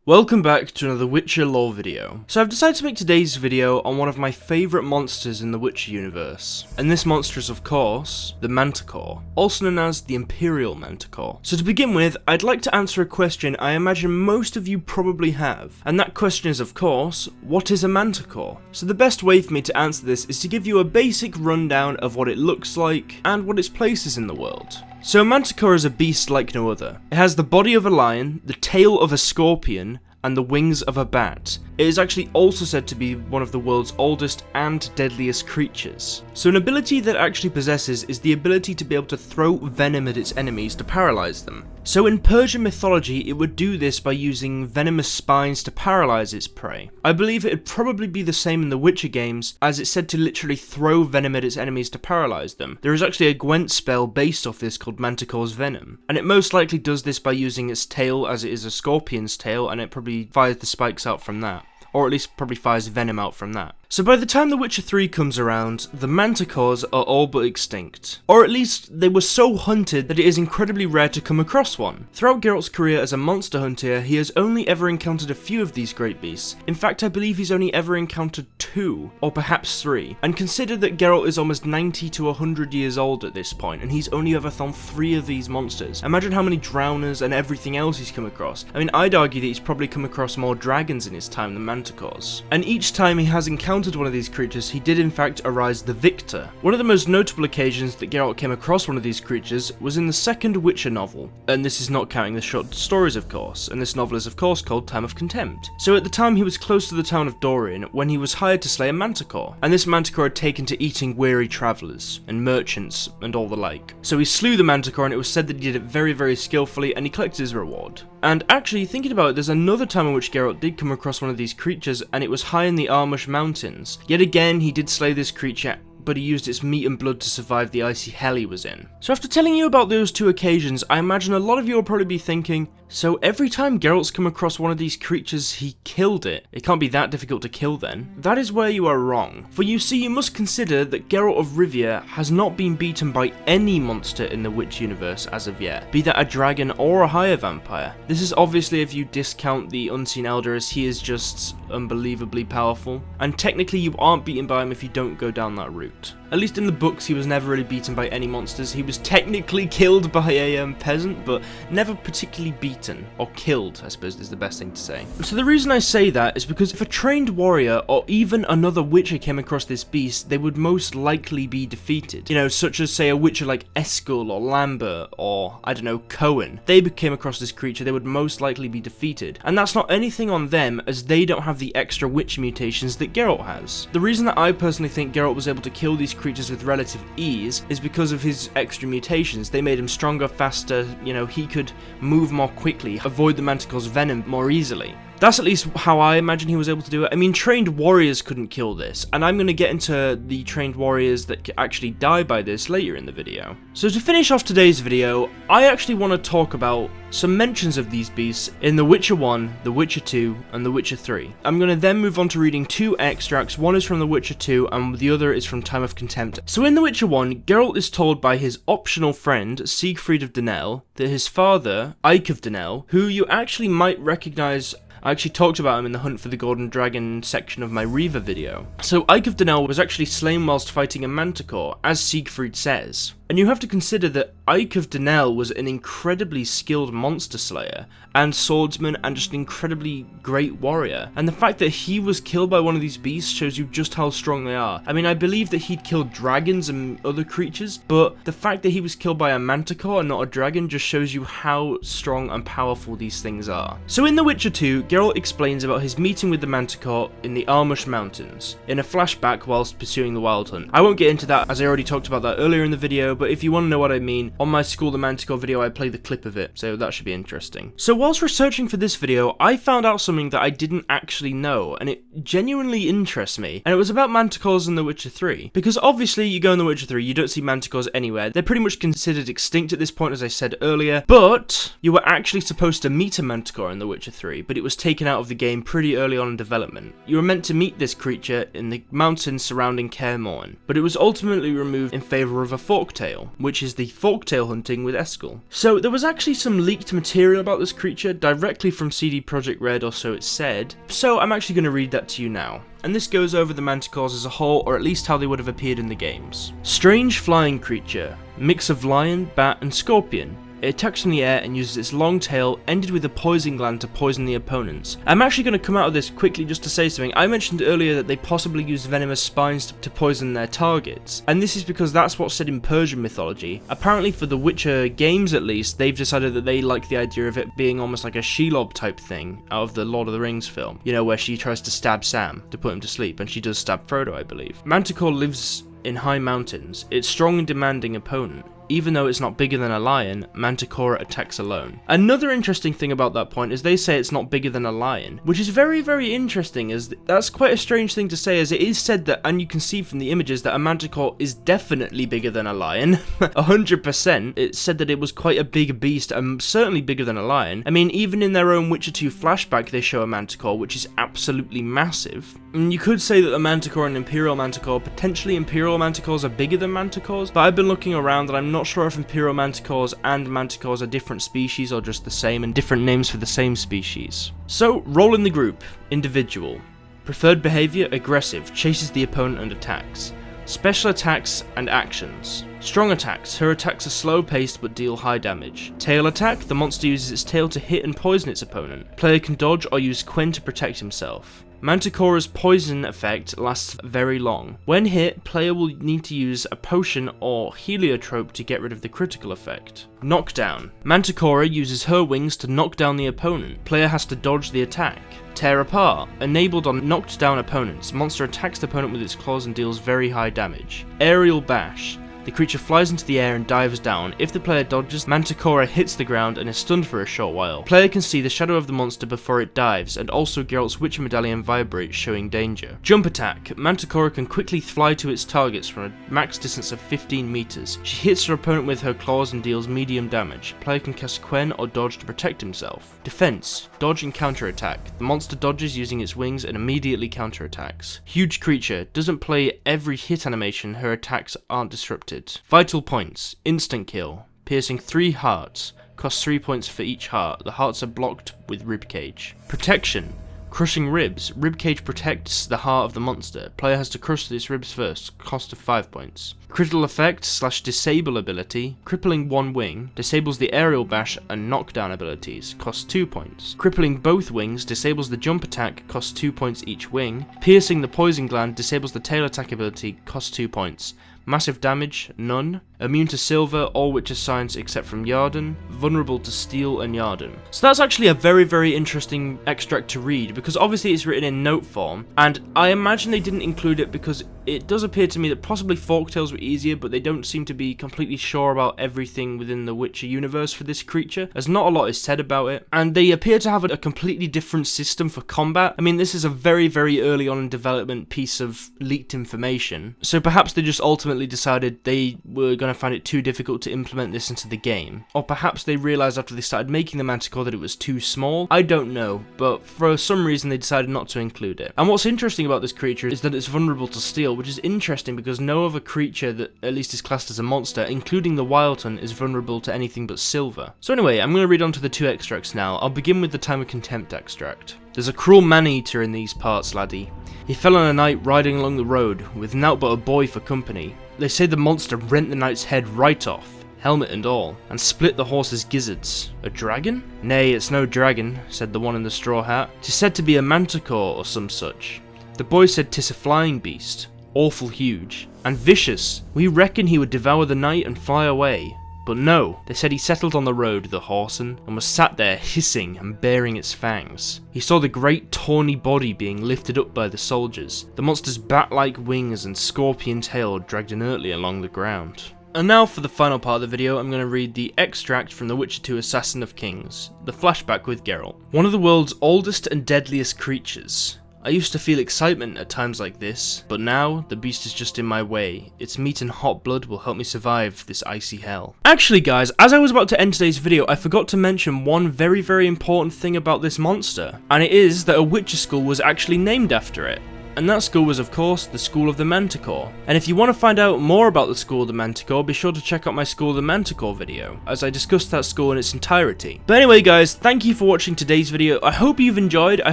Welcome back to another Witcher lore video. So I've decided to make today's video on one of my favourite monsters in the Witcher universe. And this monster is of course, the Manticore, also known as the Imperial Manticore. So to begin with, I'd like to answer a question I imagine most of you probably have. And that question is of course, what is a Manticore? So the best way for me to answer this is to give you a basic rundown of what it looks like and what its place is in the world. So a Manticore is a beast like no other. It has the body of a lion, the tail of a scorpion, and the wings of a bat. It is actually also said to be one of the world's oldest and deadliest creatures. So an ability that it actually possesses is the ability to be able to throw venom at its enemies to paralyze them. So in Persian mythology, it would do this by using venomous spines to paralyze its prey. I believe it would probably be the same in the Witcher games, as it's said to literally throw venom at its enemies to paralyze them. There is actually a Gwent spell based off this called Manticore's Venom, and it most likely does this by using its tail, as it is a scorpion's tail, and it probably fires the spikes out from that. Or at least probably fires venom out from that. So by the time The Witcher 3 comes around, the Manticores are all but extinct. Or at least, they were so hunted that it is incredibly rare to come across one. Throughout Geralt's career as a monster hunter, he has only ever encountered a few of these great beasts. In fact, I believe he's only ever encountered 2, or perhaps 3. And consider that Geralt is almost 90 to 100 years old at this point, and he's only ever found 3 of these monsters. Imagine how many drowners and everything else he's come across. I mean, I'd argue that he's probably come across more dragons in his time than Manticores. And each time he has encountered one of these creatures, he did in fact arise the victor. One of the most notable occasions that Geralt came across one of these creatures was in the second Witcher novel, and this is not counting the short stories of course, and this novel is of course called Time of Contempt. So at the time he was close to the town of Dorian when he was hired to slay a Manticore, and this Manticore had taken to eating weary travellers, and merchants, and all the like. So he slew the Manticore, and it was said that he did it very, very skillfully, and he collected his reward. And actually, thinking about it, there's another time in which Geralt did come across one of these creatures, and it was high in the Armush Mountains. Yet again, he did slay this creature, but he used its meat and blood to survive the icy hell he was in. So after telling you about those 2 occasions, I imagine a lot of you will probably be thinking, so every time Geralt's come across one of these creatures, he killed it. It can't be that difficult to kill then. That is where you are wrong. For you see, you must consider that Geralt of Rivia has not been beaten by any monster in the Witch universe as of yet, be that a dragon or a higher vampire. This is obviously if you discount the Unseen Elder, as he is just unbelievably powerful, and technically you aren't beaten by him if you don't go down that route. At least in the books, he was never really beaten by any monsters. He was technically killed by a peasant, but never particularly beaten, or killed, I suppose is the best thing to say. So the reason I say that is because if a trained warrior, or even another Witcher came across this beast, they would most likely be defeated. You know, such as say a Witcher like Eskel, or Lambert, or, I don't know, Cohen. They came across this creature, they would most likely be defeated. And that's not anything on them, as they don't have the extra Witch mutations that Geralt has. The reason that I personally think Geralt was able to kill these creatures with relative ease is because of his extra mutations. They made him stronger, faster, you know, he could move more quickly, avoid the Manticore's venom more easily. That's at least how I imagine he was able to do it. I mean, trained warriors couldn't kill this, and I'm going to get into the trained warriors that actually die by this later in the video. So to finish off today's video, I actually want to talk about some mentions of these beasts in The Witcher 1, The Witcher 2, and The Witcher 3. I'm going to then move on to reading 2 extracts. One is from The Witcher 2, and the other is from Time of Contempt. So in The Witcher 1, Geralt is told by his optional friend, Siegfried of Dunel, that his father, Ike of Dunel, who you actually might recognize. I actually talked about him in the Hunt for the Golden Dragon section of my Riva video. So Ike of Dunel was actually slain whilst fighting a Manticore, as Siegfried says. And you have to consider that Ike of Dunel was an incredibly skilled monster slayer, and swordsman, and just an incredibly great warrior. And the fact that he was killed by one of these beasts shows you just how strong they are. I mean, I believe that he'd killed dragons and other creatures, but the fact that he was killed by a Manticore and not a dragon just shows you how strong and powerful these things are. So in The Witcher 2, Geralt explains about his meeting with the Manticore in the Armush Mountains, in a flashback whilst pursuing the Wild Hunt. I won't get into that, as I already talked about that earlier in the video, but if you want to know what I mean, on my School the Manticore video I play the clip of it, so that should be interesting. So whilst researching for this video, I found out something that I didn't actually know, and it genuinely interests me, and it was about Manticores in The Witcher 3. Because obviously, you go in The Witcher 3, you don't see Manticores anywhere. They're pretty much considered extinct at this point, as I said earlier, but you were actually supposed to meet a Manticore in The Witcher 3, but it was taken out of the game pretty early on in development. You were meant to meet this creature in the mountains surrounding Kaer Morhen, but it was ultimately removed in favour of a Forktail. Forktail, which is the forktail hunting with Eskel. So there was actually some leaked material about this creature directly from CD Projekt Red, or so it said, so I'm actually going to read that to you now. And this goes over the manticores as a whole, or at least how they would have appeared in the games. Strange flying creature, mix of lion, bat and scorpion. It attacks from the air and uses its long tail, ended with a poison gland to poison the opponents. I'm actually going to come out of this quickly just to say something. I mentioned earlier that they possibly use venomous spines to poison their targets, and this is because that's what's said in Persian mythology. Apparently for the Witcher games at least, they've decided that they like the idea of it being almost like a Shelob type thing out of the Lord of the Rings film. You know, where she tries to stab Sam to put him to sleep, and she does stab Frodo, I believe. Manticore lives in high mountains. It's a strong and demanding opponent. Even though it's not bigger than a lion, Manticore attacks alone. Another interesting thing about that point is they say it's not bigger than a lion, which is very, very interesting, as that's quite a strange thing to say, as it is said that, and you can see from the images, that a Manticore is definitely bigger than a lion. 100%. It's said that it was quite a big beast, and certainly bigger than a lion. I mean, even in their own Witcher 2 flashback, they show a Manticore, which is absolutely massive. And you could say that the Manticore and Imperial Manticore, potentially Imperial Manticores are bigger than Manticores, but I've been looking around and I'm not sure if Imperial Manticores and Manticores are different species or just the same and different names for the same species. So, role in the group. Individual. Preferred behavior, aggressive, chases the opponent and attacks. Special attacks and actions. Strong attacks. Her attacks are slow paced but deal high damage. Tail attack. The monster uses its tail to hit and poison its opponent. Player can dodge or use Quen to protect himself. Manticora's poison effect lasts very long. When hit, player will need to use a potion or heliotrope to get rid of the critical effect. Knockdown. Manticora uses her wings to knock down the opponent. Player has to dodge the attack. Tear apart. Enabled on knocked down opponents. Monster attacks the opponent with its claws and deals very high damage. Aerial bash. The creature flies into the air and dives down. If the player dodges, Manticora hits the ground and is stunned for a short while. Player can see the shadow of the monster before it dives, and also Geralt's Witcher medallion vibrates, showing danger. Jump attack. Manticora can quickly fly to its targets from a max distance of 15 meters. She hits her opponent with her claws and deals medium damage. Player can cast Quen or dodge to protect himself. Defense. Dodge and counterattack. The monster dodges using its wings and immediately counterattacks. Huge creature. Doesn't play every hit animation, her attacks aren't disrupted. Vital points. Instant kill. Piercing 3 hearts. Costs 3 points for each heart. The hearts are blocked with ribcage. Protection. Crushing ribs. Ribcage protects the heart of the monster. Player has to crush its ribs first. Cost of 5 points. Critical effect / disable ability. Crippling 1 wing. Disables the aerial bash and knockdown abilities. Costs 2 points. Crippling both wings. Disables the jump attack. Costs 2 points each wing. Piercing the poison gland. Disables the tail attack ability. Costs 2 points. Massive damage, none. Immune to silver, all Witcher signs except from Yarden. Vulnerable to steel and Yarden. So that's actually a very, very interesting extract to read, because obviously it's written in note form, and I imagine they didn't include it because it does appear to me that possibly Forktails were easier, but they don't seem to be completely sure about everything within the Witcher universe for this creature, as not a lot is said about it, and they appear to have a completely different system for combat. I mean, this is a very, very early on in development piece of leaked information, so perhaps they just ultimately decided they were going to find it too difficult to implement this into the game, or perhaps they realised after they started making the Manticore that it was too small. I don't know, but for some reason they decided not to include it. And what's interesting about this creature is that it's vulnerable to steel, which is interesting because no other creature that at least is classed as a monster, including the Wildton, is vulnerable to anything but silver. So anyway, I'm going to read on to the 2 extracts now. I'll begin with the Time of Contempt extract. There's a cruel man-eater in these parts, laddie. He fell on a night riding along the road, with nowt but a boy for company. They say the monster rent the knight's head right off, helmet and all, and split the horse's gizzards. A dragon? Nay, it's no dragon, said the one in the straw hat. 'Tis said to be a manticore or some such. The boy said 'tis a flying beast, awful huge, and vicious. We reckon he would devour the knight and fly away. But no, they said he settled on the road, the whoreson, and was sat there hissing and baring its fangs. He saw the great tawny body being lifted up by the soldiers, the monster's bat-like wings and scorpion tail dragged inertly along the ground. And now for the final part of the video, I'm going to read the extract from The Witcher 2 Assassin of Kings, the flashback with Geralt. One of the world's oldest and deadliest creatures. I used to feel excitement at times like this, but now the beast is just in my way. Its meat and hot blood will help me survive this icy hell. Actually guys, as I was about to end today's video, I forgot to mention one very, very important thing about this monster, and it is that a Witcher school was actually named after it. and that school was of course the School of the Manticore. And if you want to find out more about the School of the Manticore, be sure to check out my School of the Manticore video, as I discussed that school in its entirety. But anyway guys, thank you for watching today's video. I hope you've enjoyed. I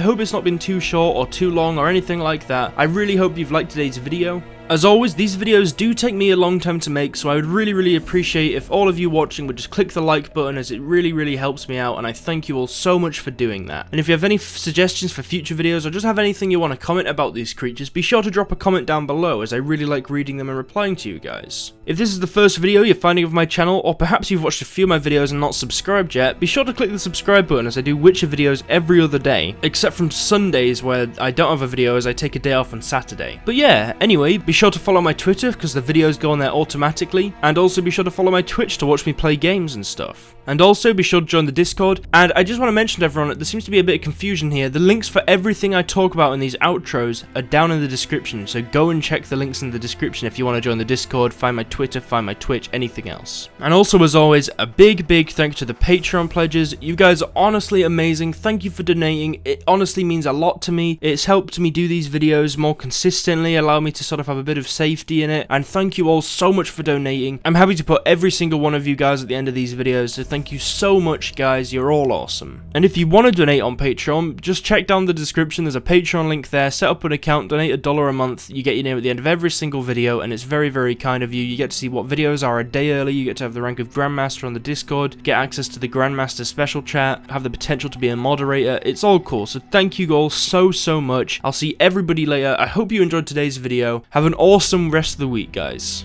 hope it's not been too short or too long or anything like that. I really hope you've liked today's video. As always, these videos do take me a long time to make, so I would really appreciate if all of you watching would just click the like button, as it really helps me out, and I thank you all so much for doing that. And if you have any suggestions for future videos, or just have anything you want to comment about these creatures, be sure to drop a comment down below, as I really like reading them and replying to you guys. If this is the first video you're finding of my channel, or perhaps you've watched a few of my videos and not subscribed yet, be sure to click the subscribe button, as I do Witcher videos every other day, except from Sundays where I don't have a video as I take a day off on Saturday. But yeah, anyway, be sure to follow my Twitter because the videos go on there automatically, and also be sure to follow my Twitch to watch me play games and stuff. And also be sure to join the Discord. And I just want to mention to everyone that there seems to be a bit of confusion here. The links for everything I talk about in these outros are down in the description, so go and check the links in the description if you want to join the Discord, find my Twitter, find my Twitch, anything else. And also, as always, a big thanks to the Patreon pledges. You guys are honestly amazing. Thank you for donating. It honestly means a lot to me. It's helped me do these videos more consistently, allow me to sort of have a bit of safety in it, and thank you all so much for donating. I'm happy to put every single one of you guys at the end of these videos, so thank you so much guys, you're all awesome. And if you want to donate on Patreon, just check down the description, there's a Patreon link there, set up an account, donate $1 a month, you get your name at the end of every single video, and it's very kind of you. You get to see what videos are a day early, you get to have the rank of Grandmaster on the Discord, get access to the Grandmaster special chat, have the potential to be a moderator. It's all cool, so thank you all so much. I'll see everybody later. I hope you enjoyed today's video. Have an awesome rest of the week, guys.